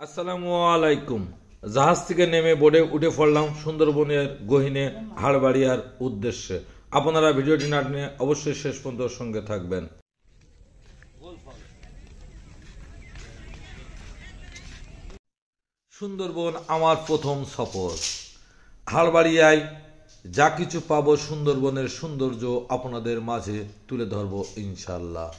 আসসালামু আলাইকুম। জাহাজ থেকে নেমে বোটে উঠে পড়লাম সুন্দরবনের গহীনে হাড়বাড়িয়ার উদ্দেশ্যে। আপনারা ভিডিওটি না টেনে অবশ্যই শেষ পর্যন্ত সঙ্গে থাকবেন। সুন্দরবন আমার প্রথম সফর। হাড়বাড়িয়ায় যা কিছু পাবো সুন্দরবনের সৌন্দর্য আপনাদের মাঝে তুলে ধরবো ইনশাল্লাহ।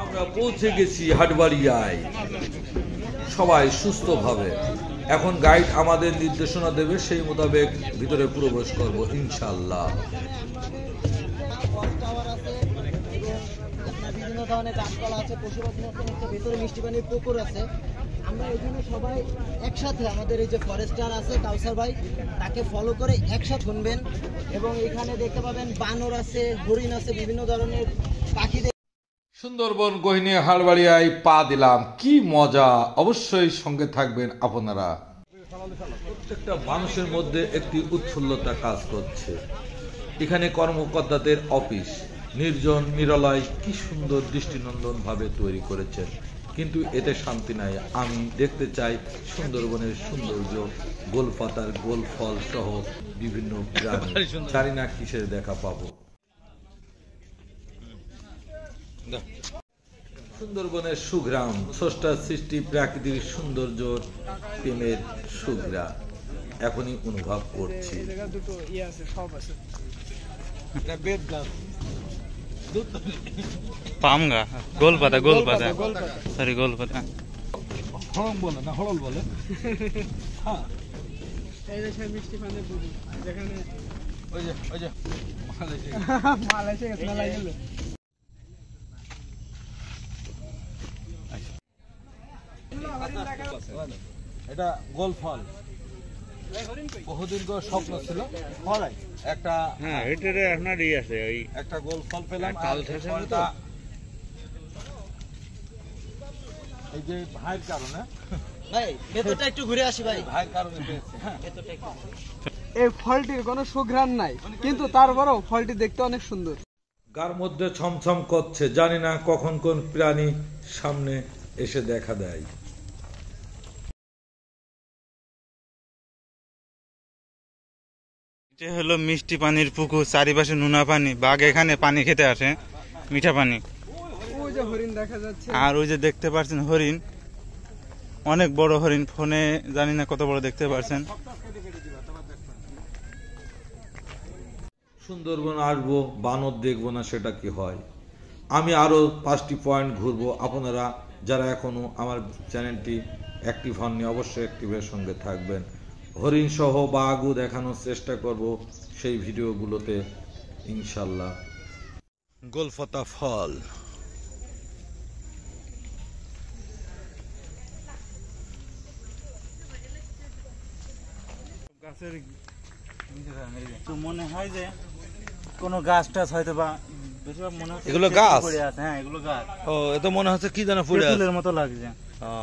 আমরা পৌঁছে গেছি হাটবাড়িয়ায়, সবাই সুস্থভাবে। এখন গাইড আমাদের নির্দেশনা দেবে, সেই মোতাবেক ভিতরে প্রবেশ করবো ইনশাল্লাহ। বিভিন্ন ধরনের গাছপালা আছে, পশু পাখি আছে, ভিতরে মিষ্টি পানির পুকুর আছে। আমরা এখানে সবাই একসাথে আমাদের এই যে ফরেস্টার আছে কাউসার ভাই, তাকে ফলো করে একসাথে শুনবেন। এবং এখানে দেখতে পাবেন বানর আছে, হরিণ আছে, বিভিন্ন ধরনের পাখি। সুন্দরবন গহীনে হাড়বাড়িয়ায় পা দিলাম, কি মজা! অবশ্যই সঙ্গে থাকবেন আপনারা। প্রত্যেকটা মানুষের মধ্যে একটি উৎফুল্লতা কাজ করছে। এখানে কর্মকর্তাদের অফিস নির্জন নিরলয়, কি সুন্দর দৃষ্টিনন্দন ভাবে তৈরি করেছেন, কিন্তু এতে শান্তি নাই। আমি দেখতে চাই সুন্দরবনের সৌন্দর্য, গোলপাতার গোল ফল সহ বিভিন্ন প্রাণী। জানি না কিসের দেখা পাবো। সুন্দরবনের সুগ্রাম, স্রষ্টার সৃষ্টি, প্রাকৃতিক সৌন্দর্য, প্রেমের সুগ্রাম এখনই অনুভব করছি। পামগা গোলপাতা গোলপাতা সরি গোলপাতা হরম বলে না, হরল বলে। হ্যাঁ, এই যে মিষ্টি পানির পুকুর, যেখানে ওই যে মাল এসে গেছে, মেলায় গেল। এটা গোল ফল। বহুদিন করে স্বপ্ন ছিল একটা, হ্যাঁ এটারে আপনার ই আছে ওই একটা গোল ফল পেলাম। তাল ঠাসের মতো। এই যে ভাইয়ের কারণে, ভাই ভেতরটা একটু ঘুরে আসি ভাই। ভাইয়ের কারণে পেয়েছি। হ্যাঁ, ভেতরটা একটু। এই ফলটির কোনো সুঘ্রাণ নাই, কিন্তু তারপরেও ফলটি দেখতে অনেক সুন্দর। গার মধ্যে ছমছম করছে, জানি না কখন কোন প্রাণী সামনে এসে দেখা দেয়। এটা হলো মিষ্টি পানির পুকুর, চারিপাশে নোনা পানি। বাঘ এখানে পানি খেতে আসে, মিঠা পানি। ওই যে হরিণ দেখা যাচ্ছে। আর ওই যে দেখতে পাচ্ছেন হরিণ, অনেক বড় হরিণ। ফোনে জানি না কত বড় দেখতে পাচ্ছেন। সুন্দরবন আসবো, বানর দেখবো না, সেটা কি হয়? আমি আরো 5টি পয়েন্ট ঘুরবো। আপনারা যারা এখনো আমার চ্যানেলটি অ্যাক্টিভ হননি, অবশ্যই অ্যাক্টিভের সঙ্গে থাকবেন। হরিণ সহ বাঘও দেখানোর চেষ্টা করব সেই ভিডিওগুলোতে ইনশাল্লাহ। গোলপাতা ফল, গাছের তো মনে হয় যে কোনো গাছ টাছ হয়তো বা বেশিরভাগ মনে হচ্ছে এগুলো গাছ? পড়ে আছে। হ্যাঁ এগুলো গাছ। ও, এ তো মনে হচ্ছে কি যেন ফুলে আছে। তেঁতুলের মতো লাগছে,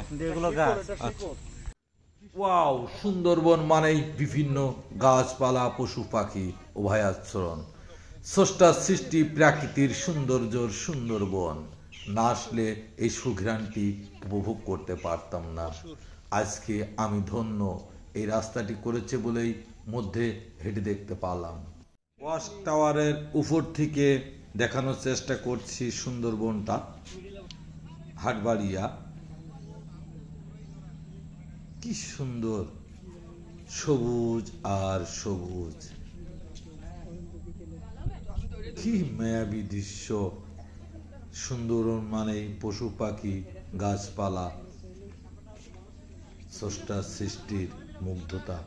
কিন্তু এগুলো গাছ। ওয়াও! সুন্দরবন মানেই বিভিন্ন গাছপালা, পশু পাখি, উভয়াচরণ, স্রষ্টার সৃষ্টি, প্রাকৃতির সৌন্দর্যর সুন্দরবন। না আসলে এই সুঘ্রাণটি উপভোগ করতে পারতাম না। আজকে আমি ধন্য, এই রাস্তাটি করেছে বলেই মধ্যে হেঁটে দেখতে পারলাম। ওয়াচ টাওয়ারের উপর থেকে দেখানোর চেষ্টা করছি সুন্দরবনটা, হাটবাড়িয়া। কি সুন্দর সবুজ আর সবুজ, কি মায়াবী দৃশ্য। সুন্দরবন মানেই পশু পাখি, গাছপালা, স্রষ্টার সৃষ্টির মুগ্ধতা।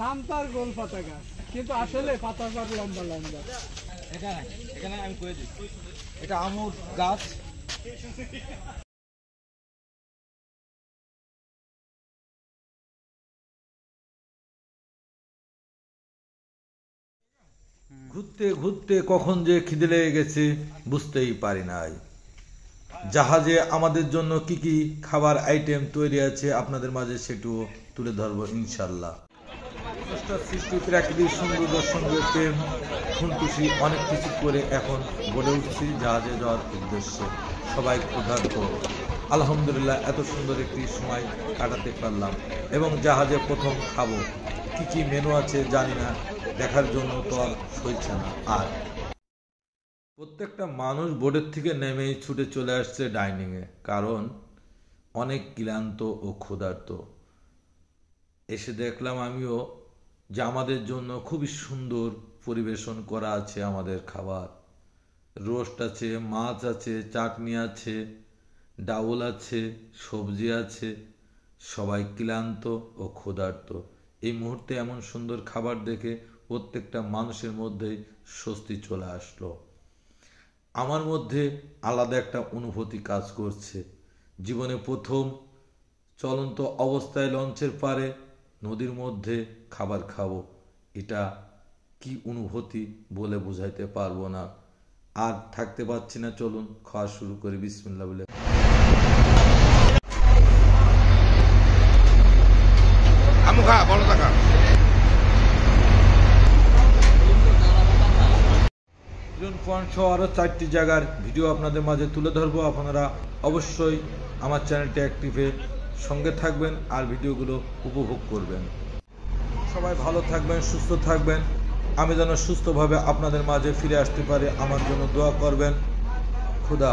নাম তার গোলপাতা গাছ, কিন্তু আসলে পাতা লম্বা লম্বা। এখানে আমি কয়ে দিই। এটা আমুর গাছ। ঘুরতে ঘুরতে কখন যে খিদে লেগে গেছে বুঝতেই পারি নাই। জাহাজে আমাদের জন্য কি কি খাবার আইটেম তৈরি আছে আপনাদের মাঝে সেটুও তুলে ধরবো ইনশাল্লাহ। সৃষ্টি প্রাকৃতিক সৌন্দর্যের সঙ্গে প্রেম খুনখুশি অনেক কিছু করে এখন গড়ে উঠছি জাহাজে যাওয়ার উদ্দেশ্যে। সবাই ক্ষুধার্ত, আলহামদুলিল্লাহ এত সুন্দর একটি সময় কাটাতে পারলাম। এবং জাহাজে প্রথম খাবো, কি কি মেনু আছে জানি না, দেখার জন্য তো আর সইছে না। আর প্রত্যেকটা মানুষ বোর্ডের থেকে নেমেই ছুটে চলে আসছে ডাইনিংয়ে, কারণ অনেক ক্লান্ত ও ক্ষুধার্ত। এসে দেখলাম আমিও যে আমাদের জন্য খুবই সুন্দর পরিবেশন করা আছে আমাদের খাবার। রোস্ট আছে, মাছ আছে, চাটনি আছে, ডাউল আছে, সবজি আছে। সবাই ক্লান্ত ও ক্ষুধার্ত। এই মুহূর্তে এমন সুন্দর খাবার দেখে প্রত্যেকটা মানুষের মধ্যেই স্বস্তি চলে আসলো। আমার মধ্যে আলাদা একটা অনুভূতি কাজ করছে। জীবনে প্রথম চলন্ত অবস্থায় লঞ্চের পারে নদীর মধ্যে খাবার খাবো, এটা কি অনুভূতি বলে বোঝাইতে পারবো না। আর থাকতে পারছি না, চলুন খাওয়া শুরু করি বিসমিল্লাহ বলে। পয়েন্ট সহ আরও 4টি জায়গার ভিডিও আপনাদের মাঝে তুলে ধরবো। আপনারা অবশ্যই আমার চ্যানেলটি অ্যাক্টিভে সঙ্গে থাকবেন আর ভিডিওগুলো উপভোগ করবেন। সবাই ভালো থাকবেন, সুস্থ থাকবেন। আমি যেন সুস্থভাবে আপনাদের মাঝে ফিরে আসতে পারি, আমার জন্য দোয়া করবেন। খুদা।